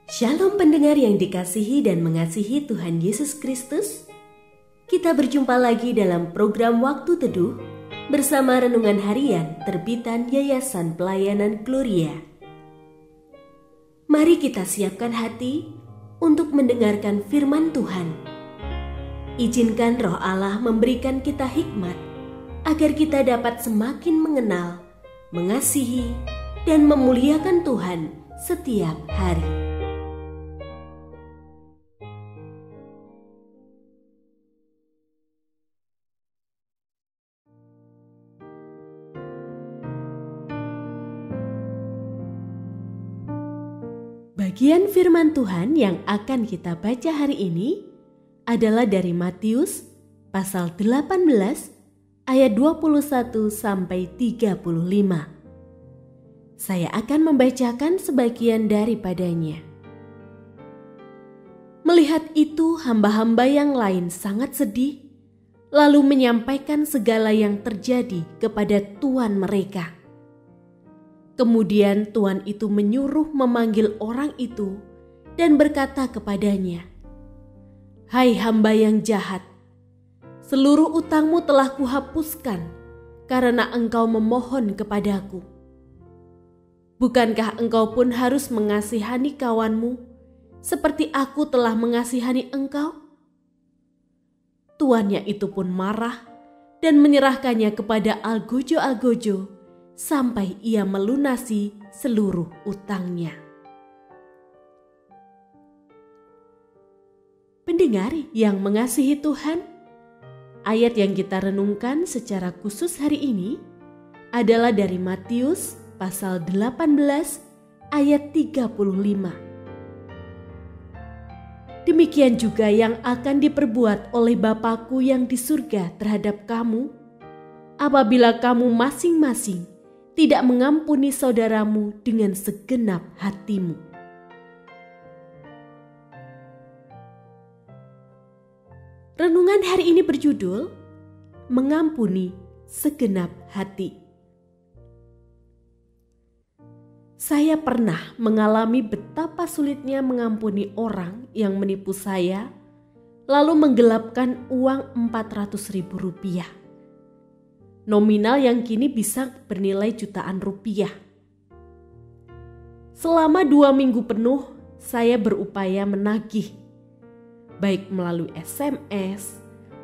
Shalom pendengar yang dikasihi dan mengasihi Tuhan Yesus Kristus. Kita berjumpa lagi dalam program Waktu Teduh bersama Renungan Harian terbitan Yayasan Pelayanan Gloria. Mari kita siapkan hati untuk mendengarkan firman Tuhan. Izinkan Roh Allah memberikan kita hikmat agar kita dapat semakin mengenal, mengasihi, dan memuliakan Tuhan setiap hari. Bagian firman Tuhan yang akan kita baca hari ini adalah dari Matius pasal 18 ayat 21 sampai 35. Saya akan membacakan sebagian daripadanya. Melihat itu, hamba-hamba yang lain sangat sedih, lalu menyampaikan segala yang terjadi kepada tuan mereka. Kemudian tuan itu menyuruh memanggil orang itu dan berkata kepadanya, "Hai hamba yang jahat, seluruh utangmu telah kuhapuskan karena engkau memohon kepadaku. Bukankah engkau pun harus mengasihani kawanmu seperti aku telah mengasihani engkau?" Tuannya itu pun marah dan menyerahkannya kepada algojo-algojo sampai ia melunasi seluruh utangnya. Pendengar yang mengasihi Tuhan, ayat yang kita renungkan secara khusus hari ini adalah dari Matius pasal 18 ayat 35. Demikian juga yang akan diperbuat oleh Bapa-Ku yang di surga terhadap kamu, apabila kamu masing-masing tidak mengampuni saudaramu dengan segenap hatimu. Renungan hari ini berjudul Mengampuni Segenap Hati. Saya pernah mengalami betapa sulitnya mengampuni orang yang menipu saya, lalu menggelapkan uang Rp400.000. Nominal yang kini bisa bernilai jutaan rupiah. Selama 2 minggu penuh, saya berupaya menagih, baik melalui SMS,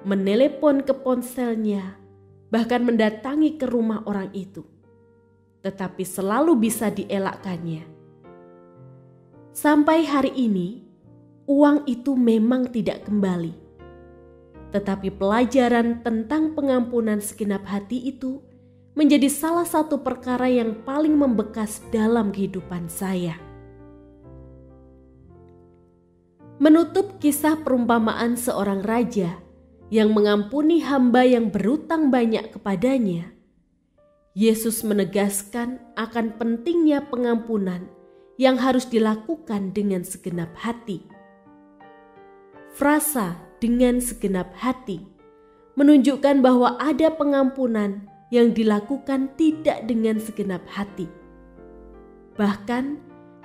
menelepon ke ponselnya, bahkan mendatangi ke rumah orang itu. Tetapi selalu bisa dielakkannya. Sampai hari ini, uang itu memang tidak kembali. Tetapi pelajaran tentang pengampunan segenap hati itu menjadi salah satu perkara yang paling membekas dalam kehidupan saya. Menutup kisah perumpamaan seorang raja yang mengampuni hamba yang berutang banyak kepadanya, Yesus menegaskan akan pentingnya pengampunan yang harus dilakukan dengan segenap hati. Frasa dengan segenap hati menunjukkan bahwa ada pengampunan yang dilakukan tidak dengan segenap hati. Bahkan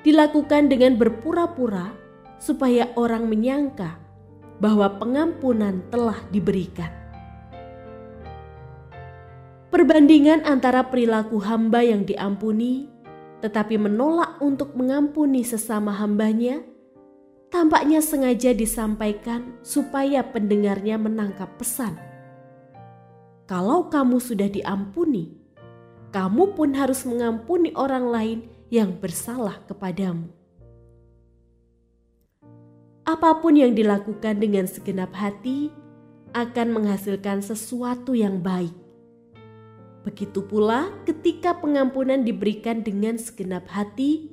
dilakukan dengan berpura-pura supaya orang menyangka bahwa pengampunan telah diberikan. Perbandingan antara perilaku hamba yang diampuni tetapi menolak untuk mengampuni sesama hambanya tampaknya sengaja disampaikan supaya pendengarnya menangkap pesan. Kalau kamu sudah diampuni, kamu pun harus mengampuni orang lain yang bersalah kepadamu. Apapun yang dilakukan dengan segenap hati akan menghasilkan sesuatu yang baik. Begitu pula ketika pengampunan diberikan dengan segenap hati,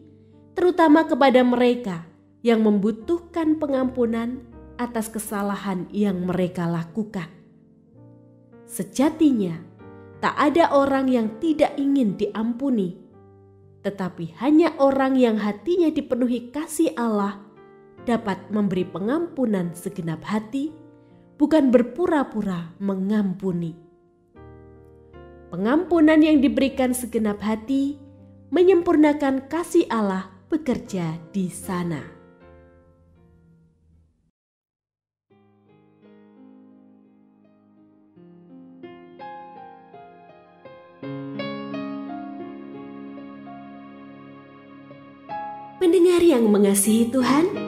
terutama kepada mereka yang membutuhkan pengampunan atas kesalahan yang mereka lakukan. Sejatinya, tak ada orang yang tidak ingin diampuni, tetapi hanya orang yang hatinya dipenuhi kasih Allah dapat memberi pengampunan segenap hati, bukan berpura-pura mengampuni. Pengampunan yang diberikan segenap hati menyempurnakan kasih Allah bekerja di sana. Pendengar yang mengasihi Tuhan,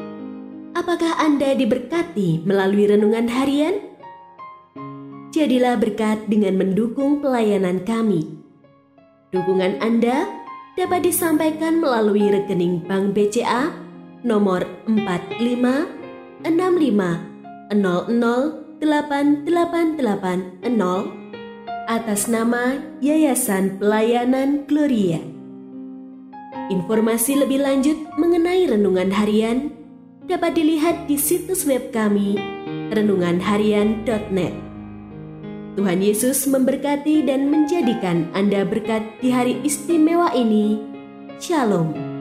apakah Anda diberkati melalui renungan harian? Jadilah berkat dengan mendukung pelayanan kami. Dukungan Anda dapat disampaikan melalui rekening Bank BCA nomor 4565008880 atas nama Yayasan Pelayanan Gloria. Informasi lebih lanjut mengenai renungan harian dapat dilihat di situs web kami renunganharian.net. Tuhan Yesus memberkati dan menjadikan Anda berkat di hari istimewa ini. Shalom.